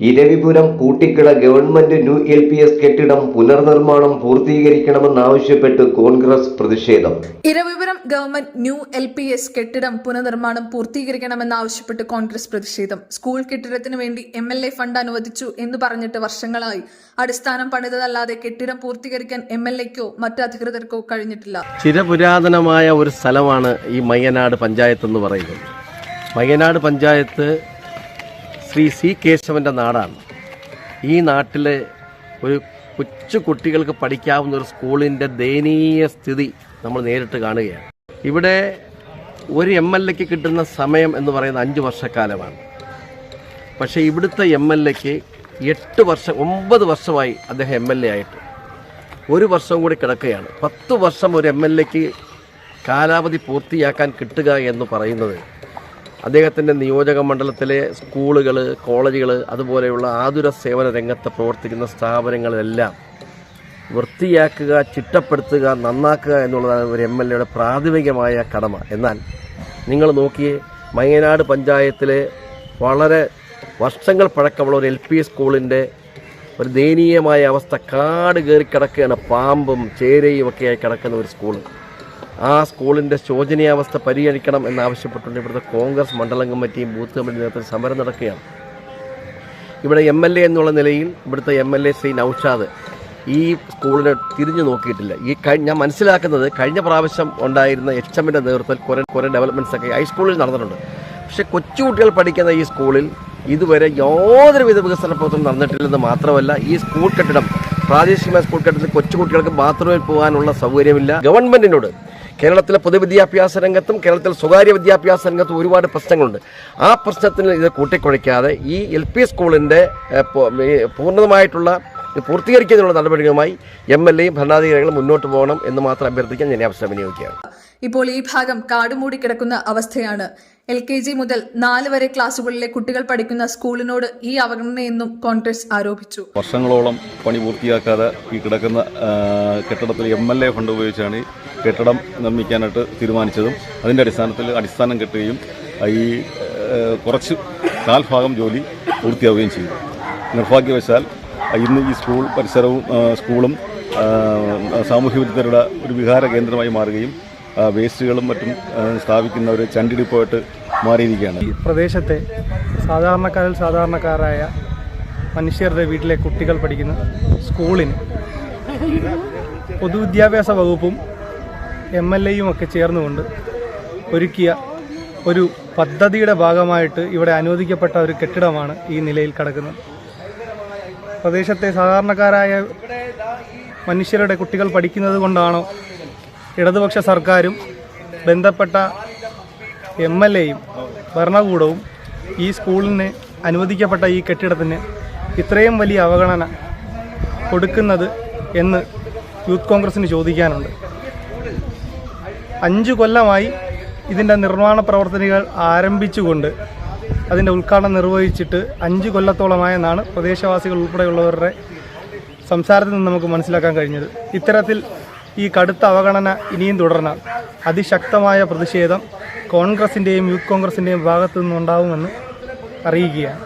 Eravipuram Koottikkada government new LPS കെട്ടിടം പുനർനിർമ്മാണം പൂർത്തീകരിക്കണമെന്നാവശ്യപ്പെട്ട് കോൺഗ്രസ് പ്രതിഷേധം. ഇരവിപുരം ഗവൺമെന്റ് ന്യൂ LPS കെട്ടിടം പുനർനിർമ്മാണം പൂർത്തീകരിക്കണമെന്നാവശ്യപ്പെട്ട് കോൺഗ്രസ് പ്രതിഷേധം. സ്കൂൾ കെട്ടിടത്തിന് വേണ്ടി MLA ഫണ്ട് അനുവദിച്ചു എന്ന് പറഞ്ഞിട്ട് വർഷങ്ങളായി. അടിസ്ഥാനം പണിതല്ലാതെ കെട്ടിടം പൂർത്തീകരിക്കാൻ MLAക്കോ മറ്റ് അധികൃതർക്കോ കഴിഞ്ഞിട്ടില്ല. ചിരപുരാതനമായ ഒരു സ്ഥലമാണ് ഈ മയ്യനാട് പഞ്ചായത്ത് എന്ന് പറയുന്നത്. മയ്യനാട് പഞ്ചായത്ത് ശ്രീ C. കേശവൻ്റെ നാടാണ്. ഈ നാട്ടിലെ ഒരു കൊച്ചു കുട്ടികൾക്ക് പഠിക്കാവുന്ന ഒരു സ്കൂളിൻ്റെ ദയനീയ സ്ഥിതി നമ്മൾ നേരിട്ട് കാണുകയാണ്. ഇവിടെ ഒരു MLAക്ക് കിട്ടുന്ന സമയം എന്ന് പറയുന്നത് 5 വർഷക്കാലമാണ്. പക്ഷേ ഇവിടുത്തെ MLAക്ക് 9 വർഷമായി അദ്ദേഹം MLA ആയിട്ട്. ഒരു വർഷം കൂടി കിടക്കുകയാണ്. 10 വർഷം ഒരു MLAക്ക് കാലാവധി പൂർത്തിയാക്കാൻ കിട്ടുക എന്ന് പറയുന്നത് അദ്ദേഹത്തിൻ്റെ നിയോജക മണ്ഡലത്തിലെ സ്കൂളുകൾ, കോളേജുകൾ, അതുപോലെയുള്ള ആതുര സേവന രംഗത്ത് പ്രവർത്തിക്കുന്ന സ്ഥാപനങ്ങളെല്ലാം വൃത്തിയാക്കുക, ചിട്ടപ്പെടുത്തുക, നന്നാക്കുക എന്നുള്ളതാണ് ഒരു MLAയുടെ പ്രാഥമികമായ കടമ. എന്നാൽ നിങ്ങൾ നോക്കിയേ, മയ്യനാട് പഞ്ചായത്തിലെ വളരെ വർഷങ്ങൾ പഴക്കമുള്ള ഒരു LP സ്കൂളിൻ്റെ ഒരു ദയനീയമായ അവസ്ഥ. കാട് കയറി കിടക്കുകയാണ്. പാമ്പും ചേരയും ഒക്കെയായി കിടക്കുന്ന ഒരു സ്കൂൾ. ആ സ്കൂളിൻ്റെ ശോചനീയാവസ്ഥ പരിഹരിക്കണം എന്നാവശ്യപ്പെട്ടുകൊണ്ട് ഇവിടുത്തെ കോൺഗ്രസ് മണ്ഡലം കമ്മിറ്റിയും ബൂത്ത് കമ്മിറ്റി നേതൃത്വത്തിൽ സമരം നടക്കുകയാണ്. ഇവിടെ MLA എന്നുള്ള നിലയിൽ ഇവിടുത്തെ MLA ശ്രീ നൌഷാദ് ഈ സ്കൂളിനെ തിരിഞ്ഞു നോക്കിയിട്ടില്ല. ഞാൻ മനസ്സിലാക്കുന്നത് കഴിഞ്ഞ പ്രാവശ്യം ഉണ്ടായിരുന്ന HMൻ്റെ നേതൃത്വത്തിൽ കുറേ ഡെവലപ്മെൻറ്റ്സ് ഒക്കെ ഹൈസ്കൂളിൽ നടന്നിട്ടുണ്ട്. പക്ഷേ കൊച്ചുകുട്ടികൾ പഠിക്കുന്ന ഈ സ്കൂളിൽ ഇതുവരെ യാതൊരുവിധ വികസന പ്രവർത്തനം നടന്നിട്ടില്ലെന്ന് മാത്രമല്ല, ഈ സ്കൂൾ കെട്ടിടം, പ്രാദേശികമായ സ്കൂൾ കെട്ടിടത്തിൽ കൊച്ചുകുട്ടികൾക്ക് ബാത്റൂമിൽ പോകാനുള്ള സൗകര്യമില്ല. ഗവൺമെൻറ്റിനോട് കേരളത്തിലെ പൊതുവിദ്യാഭ്യാസ രംഗത്തും കേരളത്തിലെ സ്വകാര്യ വിദ്യാഭ്യാസ രംഗത്തും ഒരുപാട് പ്രശ്നങ്ങളുണ്ട്. ആ പ്രശ്നത്തിന് ഇത് കൂട്ടിക്കുഴയ്ക്കാതെ ഈ LP സ്കൂളിൻ്റെ പൂർണ്ണമായിട്ടുള്ള പൂർത്തീകരിക്കുന്നതിനുള്ള നടപടികളുമായി MLAയും ഭരണാധികാരികളും മുന്നോട്ട് പോകണം എന്ന് മാത്രം അഭ്യർത്ഥിക്കാൻ ഞാൻ അവസരം വിനിയോഗിക്കുകയാണ്. ഇപ്പോൾ ഈ ഭാഗം കാടുമൂടി കിടക്കുന്ന അവസ്ഥയാണ്. LKG മുതൽ 4 വരെ ക്ലാസുകളിലെ കുട്ടികൾ പഠിക്കുന്ന സ്കൂളിനോട് ഈ അവഗണനയെന്നും കോൺഗ്രസ് ആരോപിച്ചു. വർഷങ്ങളോളം പണി പൂർത്തിയാക്കാതെ ഈ കിടക്കുന്ന കെട്ടിടത്തിൽ MLA ഫണ്ട് ഉപയോഗിച്ചാണ് കെട്ടിടം നിർമ്മിക്കാനായിട്ട് തീരുമാനിച്ചതും അതിൻ്റെ അടിസ്ഥാനം കെട്ടുകയും ഈ കുറച്ച് കാൽഭാഗം ജോലി പൂർത്തിയാവുകയും ചെയ്തു. നിർഭാഗ്യവശാൽ ഇന്ന് ഈ സ്കൂൾ പരിസരവും സ്കൂളും സാമൂഹ്യ വിരുദ്ധരുടെ ഒരു വിഹാര കേന്ദ്രമായി മാറുകയും വേസ്റ്റുകളും മറ്റും സ്ഥാപിക്കുന്ന ഒരു ചണ്ടിടിപ്പായിട്ട് മാറിയിരിക്കുകയാണ്. ഈ പ്രദേശത്തെ സാധാരണക്കാരായ മനുഷ്യരുടെ വീട്ടിലെ കുട്ടികൾ പഠിക്കുന്ന സ്കൂളിന് പൊതുവിദ്യാഭ്യാസ വകുപ്പും MLAയും ഒക്കെ ചേർന്നുകൊണ്ട് ഒരുക്കിയ ഒരു പദ്ധതിയുടെ ഭാഗമായിട്ട് ഇവിടെ അനുവദിക്കപ്പെട്ട ഒരു കെട്ടിടമാണ് ഈ നിലയിൽ കിടക്കുന്നത്. പ്രദേശത്തെ സാധാരണക്കാരായ മനുഷ്യരുടെ കുട്ടികൾ പഠിക്കുന്നത് കൊണ്ടാണോ ഇടതുപക്ഷ സർക്കാരും ബന്ധപ്പെട്ട MLAയും ഭരണകൂടവും ഈ സ്കൂളിന് അനുവദിക്കപ്പെട്ട ഈ കെട്ടിടത്തിന് ഇത്രയും വലിയ അവഗണന കൊടുക്കുന്നത് എന്ന് യൂത്ത് കോൺഗ്രസിന് ചോദിക്കാനുണ്ട്. 5 കൊല്ലമായി ഇതിൻ്റെ നിർമ്മാണ പ്രവർത്തനങ്ങൾ ആരംഭിച്ചുകൊണ്ട് അതിൻ്റെ ഉദ്ഘാടനം നിർവഹിച്ചിട്ട് 5 കൊല്ലത്തോളമായെന്നാണ് പ്രദേശവാസികൾ ഉൾപ്പെടെയുള്ളവരുടെ സംസാരത്തിൽ നിന്ന് നമുക്ക് മനസ്സിലാക്കാൻ കഴിഞ്ഞത്. ഇത്തരത്തിൽ ഈ കടുത്ത അവഗണന ഇനിയും തുടർന്നാൽ അതിശക്തമായ പ്രതിഷേധം കോൺഗ്രസിൻ്റെയും യൂത്ത് കോൺഗ്രസിൻ്റെയും ഭാഗത്തു നിന്നുണ്ടാവുമെന്ന് അറിയിക്കുകയാണ്.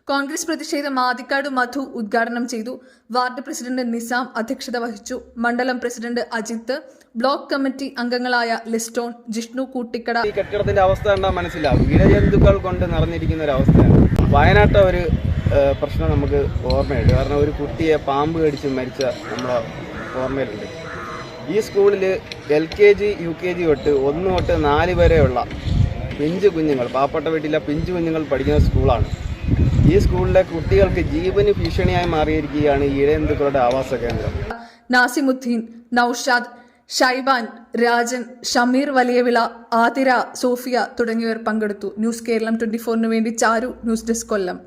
കോൺഗ്രസ് പ്രതിഷേധം ആദിക്കാട് മധു ഉദ്ഘാടനം ചെയ്തു. വാർഡ് പ്രസിഡന്റ് നിസാം അധ്യക്ഷത വഹിച്ചു. മണ്ഡലം പ്രസിഡന്റ് അജിത്ത്, ബ്ലോക്ക് കമ്മിറ്റി അംഗങ്ങളായ ലിസ്റ്റോൺ, ജിഷ്ണു കൂട്ടിക്കട. ഈ കെട്ടിടത്തിന്റെ അവസ്ഥ എന്താ മനസ്സിലാവും. ഇഴജന്തുക്കൾ കൊണ്ട് നിറഞ്ഞിരിക്കുന്ന ഒരു അവസ്ഥയാണ്. വയനാട്ടെ ഒരു പ്രശ്നം നമുക്ക് ഓർമ്മയുണ്ട്. കാരണം ഒരു കുട്ടിയെ പാമ്പ് കടിച്ച് മരിച്ച നമ്മുടെ ഓർമ്മയിലുണ്ട്. ഈ സ്കൂളിൽ LKG UKG തൊട്ട് 1 തൊട്ട് 4 വരെയുള്ള പിഞ്ചു കുഞ്ഞുങ്ങൾ, പാവപ്പെട്ട വീട്ടിലെ പിഞ്ചു കുഞ്ഞുങ്ങൾ പഠിക്കുന്ന സ്കൂളാണ്. ഈ സ്കൂളിലെ കുട്ടികൾക്ക് ജീവന് ഭീഷണിയായി മാറിയിരിക്കുകയാണ് ഈ ഇഴജന്തുക്കളുടെ ആവാസ കേന്ദ്രം. നാസിമുദ്ദീൻ, നൌഷാദ്, ഷൈബാൻ, രാജൻ, ഷമീർ വലിയവിള, ആതിര, സോഫിയ തുടങ്ങിയവർ പങ്കെടുത്തു. ന്യൂസ് കേരളം 24 വേണ്ടി ചാരു, ന്യൂസ് ഡെസ്ക് കൊല്ലം.